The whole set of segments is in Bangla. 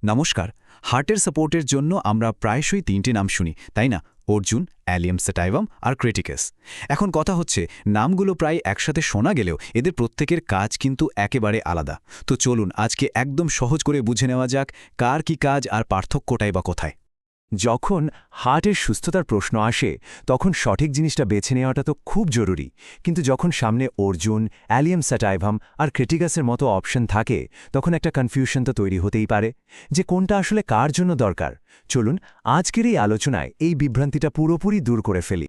নমস্কার। হার্টের সাপোর্টের জন্য আমরা প্রায়শই তিনটে নাম শুনি, তাই না? অর্জুন, অ্যালিয়াম স্যাটাইভাম আর ক্রিটিকাস। এখন কথা হচ্ছে, নামগুলো প্রায় একসাথে শোনা গেলেও এদের প্রত্যেকের কাজ কিন্তু একেবারে আলাদা। তো চলুন আজকে একদম সহজ করে বুঝে নেওয়া যাক কার কি কাজ আর পার্থক্যটাই বা কোথায়। যখন হার্টের সুস্থতার প্রশ্ন আসে তখন সঠিক জিনিসটা বেছে নেওয়াটা তো খুব জরুরি, কিন্তু যখন সামনে অর্জুন, অ্যালিয়াম স্যাটাইভাম আর ক্রিটিকাসের মতো অপশন থাকে তখন একটা কনফিউশন তো তৈরি হতেই পারে যে কোনটা আসলে কার জন্য দরকার। চলুন আজকের এই আলোচনায় এই বিভ্রান্তিটা পুরোপুরি দূর করে ফেলি।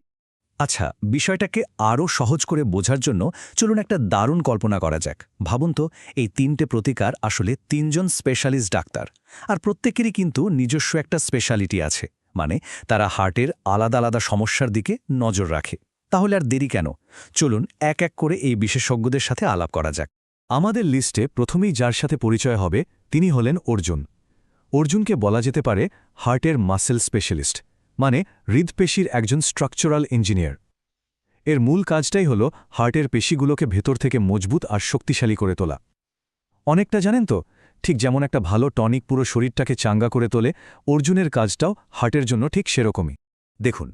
আচ্ছা, বিষয়টাকে আরও সহজ করে বোঝার জন্য চলুন একটা দারুণ কল্পনা করা যাক। ভাবুন তো, এই তিনটে প্রতিকার আসলে তিনজন স্পেশালিস্ট ডাক্তার, আর প্রত্যেকেরই কিন্তু নিজস্ব একটা স্পেশালিটি আছে, মানে তারা হার্টের আলাদা আলাদা সমস্যার দিকে নজর রাখে। তাহলে আর দেরি কেন, চলুন এক এক করে এই বিশেষজ্ঞদের সাথে আলাপ করা যাক। আমাদের লিস্টে প্রথমেই যার সাথে পরিচয় হবে তিনি হলেন অর্জুন। অর্জুনকে বলা যেতে পারে হার্টের মাসেল স্পেশালিস্ট, মানে হৃদপেশির একজন স্ট্রাকচারাল ইঞ্জিনিয়ার। এর মূল কাজটাই হল হার্টের পেশিগুলোকে ভেতর থেকে মজবুত আর শক্তিশালী করে তোলা। অনেকটা জানেন তো, ঠিক যেমন একটা ভালো টনিক পুরো শরীরটাকে চাঙ্গা করে তোলে, অর্জুনের কাজটাও হার্টের জন্য ঠিক সেরকমই। দেখুন,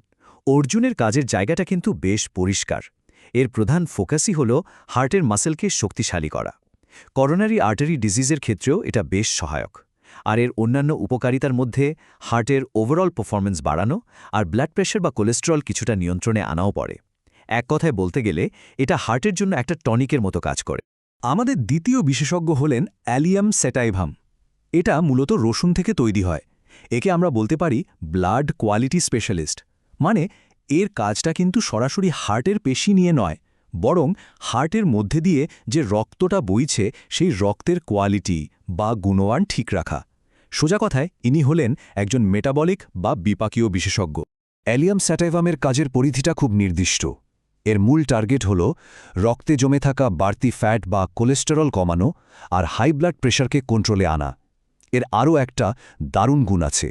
অর্জুনের কাজের জায়গাটা কিন্তু বেশ পরিষ্কার। এর প্রধান ফোকাসই হল হার্টের মাসেলকে শক্তিশালী করা। করোনারি আর্টারি ডিজিজের ক্ষেত্রেও এটা বেশ সহায়ক। আর এর অন্যান্য উপকারিতার মধ্যে হার্টের ওভারঅল পারফরম্যান্স বাড়ানো আর ব্লাড প্রেশার বা কোলেস্টেরল কিছুটা নিয়ন্ত্রণে আনাও পড়ে। এক কথায় বলতে গেলে এটা হার্টের জন্য একটা টনিকের মতো কাজ করে। আমাদের দ্বিতীয় বিশেষজ্ঞ হলেন অ্যালিয়াম স্যাটাইভাম। এটা মূলত রসুন থেকে তৈরি হয়। একে আমরা বলতে পারি ব্লাড কোয়ালিটি স্পেশালিস্ট, মানে এর কাজটা কিন্তু সরাসরি হার্টের পেশি নিয়ে নয়, বরং হার্টের মধ্যে দিয়ে যে রক্তটা বইছে সেই রক্তের কোয়ালিটি বা গুণমান ঠিক রাখা। সোজা কথায় ইনি হলেন একজন মেটাবলিক বা বিপাকীয় বিশেষজ্ঞ। অ্যালিয়াম স্যাটাইভামের কাজের পরিধিটা খুব নির্দিষ্ট। এর মূল টার্গেট হল রক্তে জমে থাকা বাড়তি ফ্যাট বা কোলেস্টেরল কমানো আর হাই ব্লাড প্রেশারকে কন্ট্রোলে আনা। এর আরও একটা দারুণ গুণ আছে,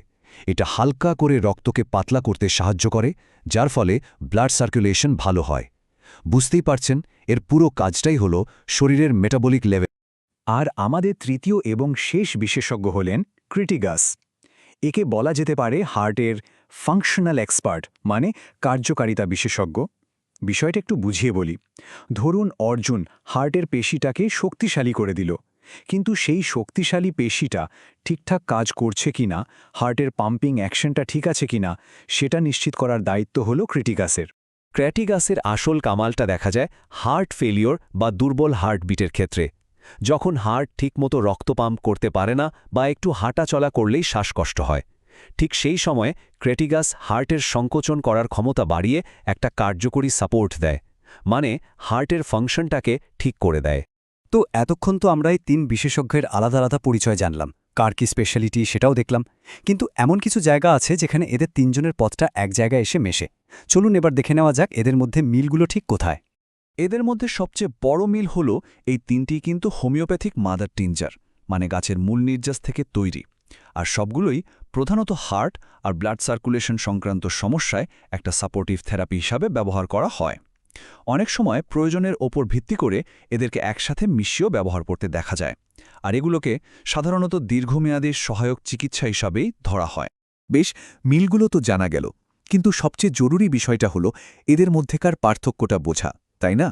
এটা হালকা করে রক্তকে পাতলা করতে সাহায্য করে, যার ফলে ব্লাড সার্কুলেশন ভালো হয়। বুঝতেই পারছেন, এর পুরো কাজটাই হল শরীরের মেটাবলিক লেভেল। আর আমাদের তৃতীয় এবং শেষ বিশেষজ্ঞ হলেন ক্রিটিকাস। একে বলা যেতে পারে হার্টের ফাংশনাল এক্সপার্ট, মানে কার্যকারিতা বিশেষজ্ঞ। বিষয়টা একটু বুঝিয়ে বলি। ধরুন অর্জুন হার্টের পেশিটাকে শক্তিশালী করে দিল, কিন্তু সেই শক্তিশালী পেশিটা ঠিকঠাক কাজ করছে কিনা, হার্টের পাম্পিং অ্যাকশনটা ঠিক আছে কিনা, সেটা নিশ্চিত করার দায়িত্ব হল ক্রিটিকাসের। ক্রিটিকাসের আসল কামালটা দেখা যায় হার্ট ফেলিওর বা দুর্বল হার্টবিটের ক্ষেত্রে। যখন হার্ট ঠিকমতো রক্ত পাম্প করতে পারে না বা একটু হাঁটা চলা করলেই শ্বাসকষ্ট হয়, ঠিক সেই সময়ে ক্রিটিকাস হার্টের সংকোচন করার ক্ষমতা বাড়িয়ে একটা কার্যকরী সাপোর্ট দেয়, মানে হার্টের ফাংশনটাকে ঠিক করে দেয়। তো এতক্ষণ তো আমরা এই তিন বিশেষজ্ঞের আলাদা আলাদা পরিচয় জানলাম, কার কি স্পেশালিটি সেটাও দেখলাম, কিন্তু এমন কিছু জায়গা আছে যেখানে এদের তিনজনের পথটা এক জায়গায় এসে মেশে। চলুন এবার দেখে নেওয়া যাক এদের মধ্যে মিলগুলো ঠিক কোথায়। এদের মধ্যে সবচেয়ে বড় মিল হল এই তিনটি কিন্তু হোমিওপ্যাথিক মাদার টিনজার, মানে গাছের মূল নির্যাস থেকে তৈরি। আর সবগুলোই প্রধানত হার্ট আর ব্লাড সার্কুলেশন সংক্রান্ত সমস্যায় একটা সাপোর্টিভ থেরাপি হিসাবে ব্যবহার করা হয়। অনেক সময় প্রয়োজনের ওপর ভিত্তি করে এদেরকে একসাথে মিশিয়েও ব্যবহার করতে দেখা যায়, আর এগুলোকে সাধারণত দীর্ঘমেয়াদী সহায়ক চিকিৎসা হিসাবেই ধরা হয়। বেশ, মিলগুলো তো জানা গেল, কিন্তু সবচেয়ে জরুরি বিষয়টা হলো এদের মধ্যেকার পার্থক্যটা বোঝা, তাই না?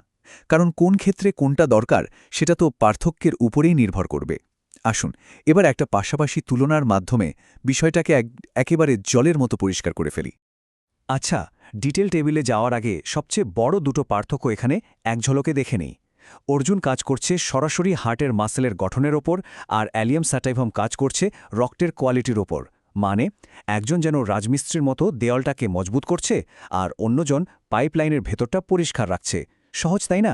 কারণ কোন ক্ষেত্রে কোনটা দরকার সেটা তো পার্থক্যের উপরেই নির্ভর করবে। আসুন এবার একটা পাশাপাশি তুলনার মাধ্যমে বিষয়টাকে একেবারে জলের মতো পরিষ্কার করে ফেলি। আচ্ছা, ডিটেল টেবিলে যাওয়ার আগে সবচেয়ে বড় দুটো পার্থক্য এখানে এক ঝলকে দেখে নেই। অর্জুন কাজ করছে সরাসরি হার্টের মাসেলের গঠনের ওপর, আর অ্যালিয়াম স্যাটাইভাম কাজ করছে রক্তের কোয়ালিটির ওপর। মানে একজন যেন রাজমিস্ত্রির মতো দেওয়ালটাকে মজবুত করছে, আর অন্যজন পাইপলাইনের ভেতরটা পরিষ্কার রাখছে। সহজ, তাই না?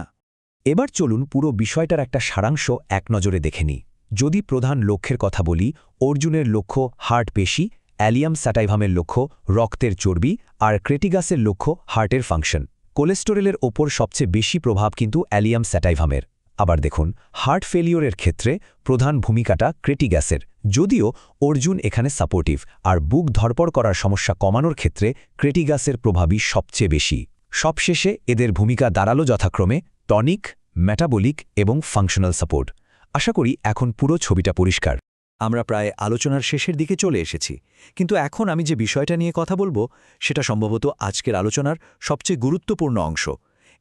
এবার চলুন পুরো বিষয়টার একটা সারাংশ এক নজরে দেখে নিই। যদি প্রধান লক্ষ্যের কথা বলি, অর্জুনের লক্ষ্য হার্ট পেশি, অ্যালিয়াম স্যাটাইভামের লক্ষ্য রক্তের চর্বি, আর ক্রিটিকাসের লক্ষ্য হার্টের ফাংশন। কোলেস্টেরলের ওপর সবচেয়ে বেশি প্রভাব কিন্তু অ্যালিয়াম স্যাটাইভামের। আবার দেখুন, হার্ট ফেলিওরের ক্ষেত্রে প্রধান ভূমিকাটা ক্রিটিকাসের, যদিও অর্জুন এখানে সাপোর্টিভ, আর বুক ধরপড় করার সমস্যা কমানোর ক্ষেত্রে ক্রিটিকাসের প্রভাবই সবচেয়ে বেশি। সবশেষে এদের ভূমিকা দাঁড়ালো যথাক্রমে টনিক, মেটাবলিক এবং ফাংশনাল সাপোর্ট। আশা করি এখন পুরো ছবিটা পরিষ্কার। আমরা প্রায় আলোচনার শেষের দিকে চলে এসেছি, কিন্তু এখন আমি যে বিষয়টা নিয়ে কথা বলবো সেটা সম্ভবত আজকের আলোচনার সবচেয়ে গুরুত্বপূর্ণ অংশ।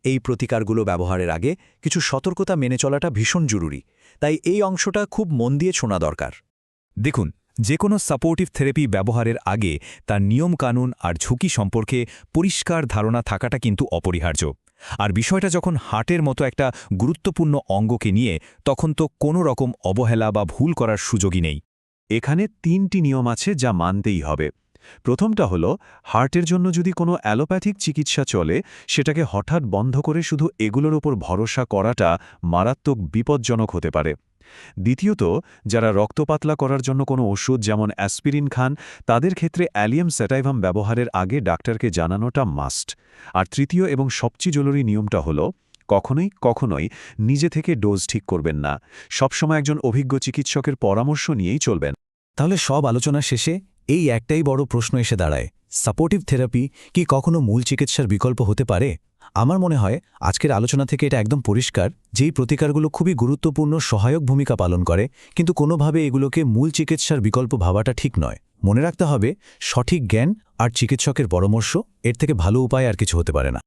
এই প্রতিকারগুলো ব্যবহারের আগে কিছু সতর্কতা মেনে চলাটা ভীষণ জরুরি, তাই এই অংশটা খুব মন দিয়ে শোনা দরকার। দেখুন, যে কোনো সাপোর্টিভ থেরাপি ব্যবহারের আগে তার নিয়মকানুন আর ঝুঁকি সম্পর্কে পরিষ্কার ধারণা থাকাটা কিন্তু অপরিহার্য। আর বিষয়টা যখন হার্টের মতো একটা গুরুত্বপূর্ণ অঙ্গকে নিয়ে, তখন তো কোনো রকম অবহেলা বা ভুল করার সুযোগই নেই। এখানে 3টি নিয়ম আছে যা মানতেই হবে। প্রথমটা হলো, হার্টের জন্য যদি কোনো অ্যালোপ্যাথিক চিকিৎসা চলে, সেটাকে হঠাৎ বন্ধ করে শুধু এগুলোর ওপর ভরসা করাটা মারাত্মক বিপজ্জনক হতে পারে। দ্বিতীয়ত, যারা রক্ত পাতলা করার জন্য কোনো ওষুধ যেমন অ্যাসপিরিন খান, তাদের ক্ষেত্রে অ্যালিয়াম স্যাটাইভাম ব্যবহারের আগে ডাক্তারকে জানানোটা মাস্ট। আর তৃতীয় এবং সবচেয়ে জরুরি নিয়মটা হলো, কখনোই নিজে থেকে ডোজ ঠিক করবেন না। সবসময় একজন অভিজ্ঞ চিকিৎসকের পরামর্শ নিয়েই চলবেন। তাহলে সব আলোচনা শেষে এই একটাই বড় প্রশ্ন এসে দাঁড়ায়, সাপোর্টিভ থেরাপি কি কখনো মূল চিকিৎসার বিকল্প হতে পারে? আমার মনে হয় আজকের আলোচনা থেকে এটা একদম পরিষ্কার, যেই প্রতিকারগুলো খুবই গুরুত্বপূর্ণ সহায়ক ভূমিকা পালন করে, কিন্তু কোনোভাবে এগুলোকে মূল চিকিৎসার বিকল্প ভাবাটা ঠিক নয়। মনে রাখতে হবে, সঠিক জ্ঞান আর চিকিৎসকের পরামর্শ, এর থেকে ভালো উপায় আর কিছু হতে পারে না।